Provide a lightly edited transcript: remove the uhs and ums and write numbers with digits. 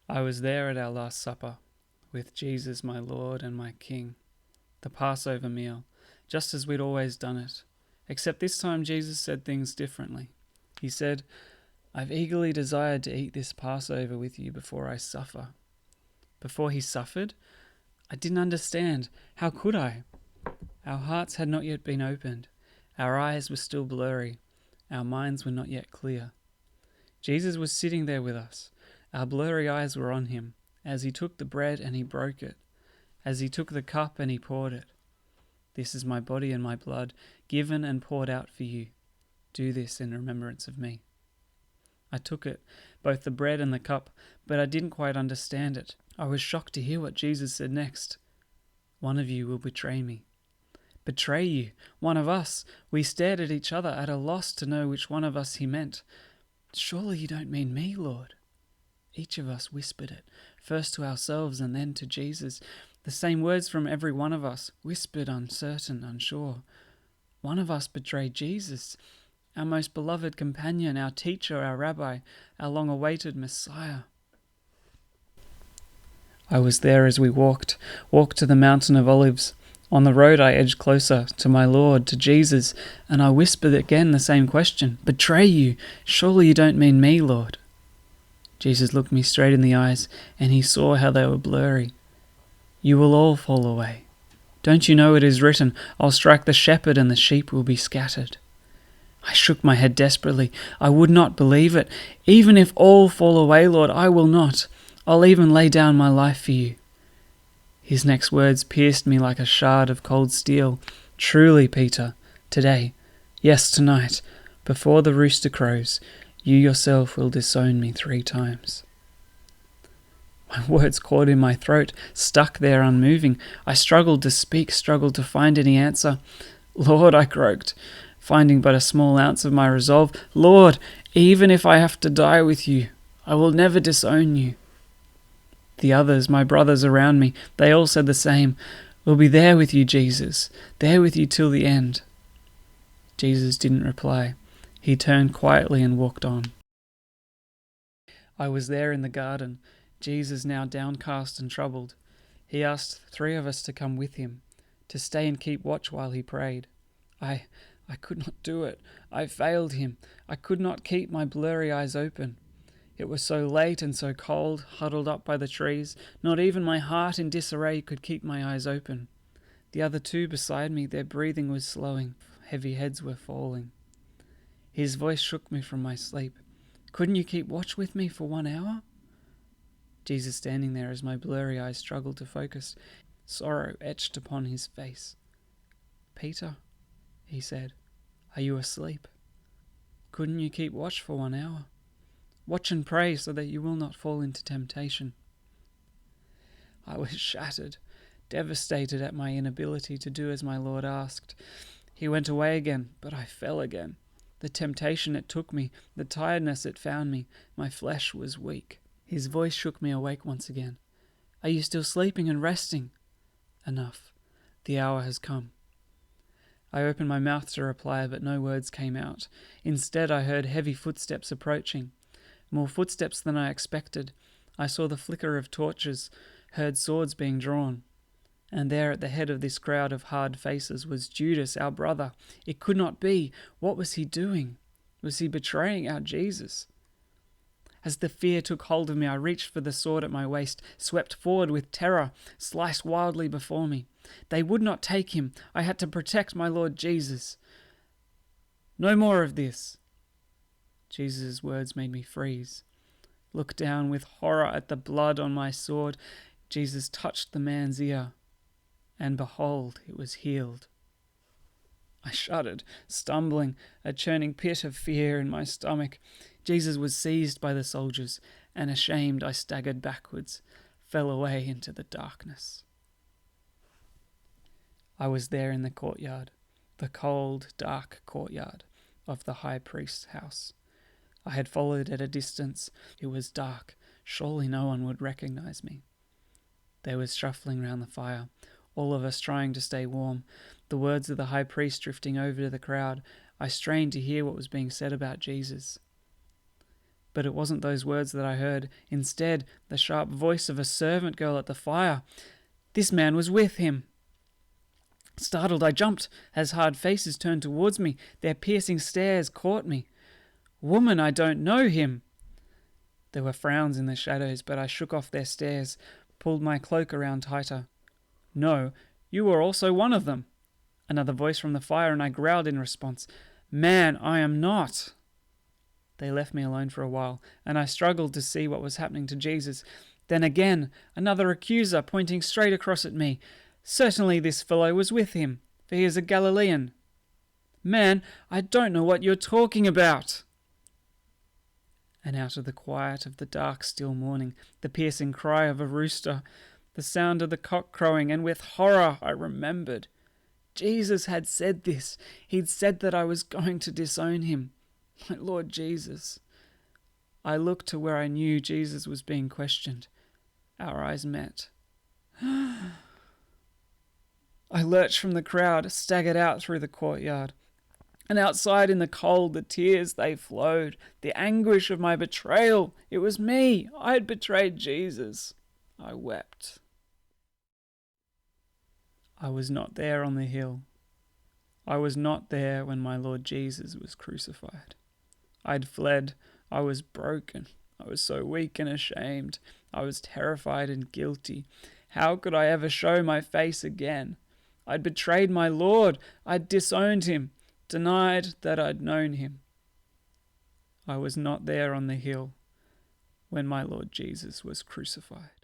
I was there at our Last Supper, with Jesus my Lord and my King, the Passover meal, just as we'd always done it, except this time Jesus said things differently. He said, "I've eagerly desired to eat this Passover with you before I suffer." Before he suffered, I didn't understand. How could I? Our hearts had not yet been opened. Our eyes were still blurry. Our minds were not yet clear. Jesus was sitting there with us. Our blurry eyes were on him, as he took the bread and he broke it, as he took the cup and he poured it. "This is my body and my blood, given and poured out for you. Do this in remembrance of me." I took it, both the bread and the cup, but I didn't quite understand it. I was shocked to hear what Jesus said next. "One of you will betray me." Betray you? One of us? We stared at each other, at a loss to know which one of us he meant. "Surely you don't mean me, Lord?" Each of us whispered it, first to ourselves and then to Jesus. The same words from every one of us, whispered, uncertain, unsure. One of us betrayed Jesus, our most beloved companion, our teacher, our rabbi, our long-awaited Messiah. I was there as we walked to the Mountain of Olives. On the road I edged closer to my Lord, to Jesus, and I whispered again the same question. "Betray you? Surely you don't mean me, Lord?" Jesus looked me straight in the eyes, and he saw how they were blurry. "You will all fall away. Don't you know it is written, 'I'll strike the shepherd and the sheep will be scattered'?" I shook my head desperately. I would not believe it. "Even if all fall away, Lord, I will not. I'll even lay down my life for you." His next words pierced me like a shard of cold steel. "Truly, Peter, today, yes, tonight, before the rooster crows, you yourself will disown me 3 times. My words caught in my throat, stuck there unmoving. I struggled to speak, struggled to find any answer. "Lord," I croaked, finding but a small ounce of my resolve. "Lord, even if I have to die with you, I will never disown you." The others, my brothers around me, they all said the same. "We'll be there with you, Jesus, there with you till the end." Jesus didn't reply. He turned quietly and walked on. I was there in the garden, Jesus now downcast and troubled. He asked 3 of us to come with him, to stay and keep watch while he prayed. I could not do it. I failed him. I could not keep my blurry eyes open. It was so late and so cold, huddled up by the trees. Not even my heart in disarray could keep my eyes open. The other 2 beside me, their breathing was slowing. Heavy heads were falling. His voice shook me from my sleep. "Couldn't you keep watch with me for 1 hour?" Jesus standing there as my blurry eyes struggled to focus. Sorrow etched upon his face. "Peter," he said, "are you asleep? Couldn't you keep watch for 1 hour? Watch and pray so that you will not fall into temptation." I was shattered, devastated at my inability to do as my Lord asked. He went away again, but I fell again. The temptation it took me, the tiredness it found me, my flesh was weak. His voice shook me awake once again. "Are you still sleeping and resting?" "Enough. The hour has come." I opened my mouth to reply, but no words came out. Instead, I heard heavy footsteps approaching. More footsteps than I expected. I saw the flicker of torches, heard swords being drawn. And there at the head of this crowd of hard faces was Judas, our brother. It could not be. What was he doing? Was he betraying our Jesus? As the fear took hold of me, I reached for the sword at my waist, swept forward with terror, sliced wildly before me. They would not take him. I had to protect my Lord Jesus. "No more of this." Jesus' words made me freeze. Look down with horror at the blood on my sword. Jesus touched the man's ear, and behold, it was healed. I shuddered, stumbling, a churning pit of fear in my stomach. Jesus was seized by the soldiers, and ashamed I staggered backwards, fell away into the darkness. I was there in the courtyard, the cold, dark courtyard of the high priest's house. I had followed at a distance. It was dark. Surely no one would recognize me. There was shuffling round the fire, all of us trying to stay warm, the words of the high priest drifting over to the crowd. I strained to hear what was being said about Jesus. But it wasn't those words that I heard. Instead, the sharp voice of a servant girl at the fire. This man was with him. Startled, I jumped as hard faces turned towards me. Their piercing stares caught me. Woman, I don't know him. There were frowns in the shadows, but I shook off their stares, pulled my cloak around tighter. No, you were also one of them. Another voice from the fire, and I growled in response. Man, I am not. They left me alone for a while, and I struggled to see what was happening to Jesus. Then again, another accuser pointing straight across at me. Certainly this fellow was with him, for he is a Galilean. Man, I don't know what you're talking about. And out of the quiet of the dark, still morning, the piercing cry of a rooster, the sound of the cock crowing, and with horror I remembered. Jesus had said this. He'd said that I was going to disown him. My Lord Jesus. I looked to where I knew Jesus was being questioned. Our eyes met. I lurched from the crowd, staggered out through the courtyard. And outside in the cold, the tears, they flowed. The anguish of my betrayal. It was me. I had betrayed Jesus. I wept. I was not there on the hill. I was not there when my Lord Jesus was crucified. I'd fled. I was broken. I was so weak and ashamed. I was terrified and guilty. How could I ever show my face again? I'd betrayed my Lord. I'd disowned him, denied that I'd known him. I was not there on the hill when my Lord Jesus was crucified.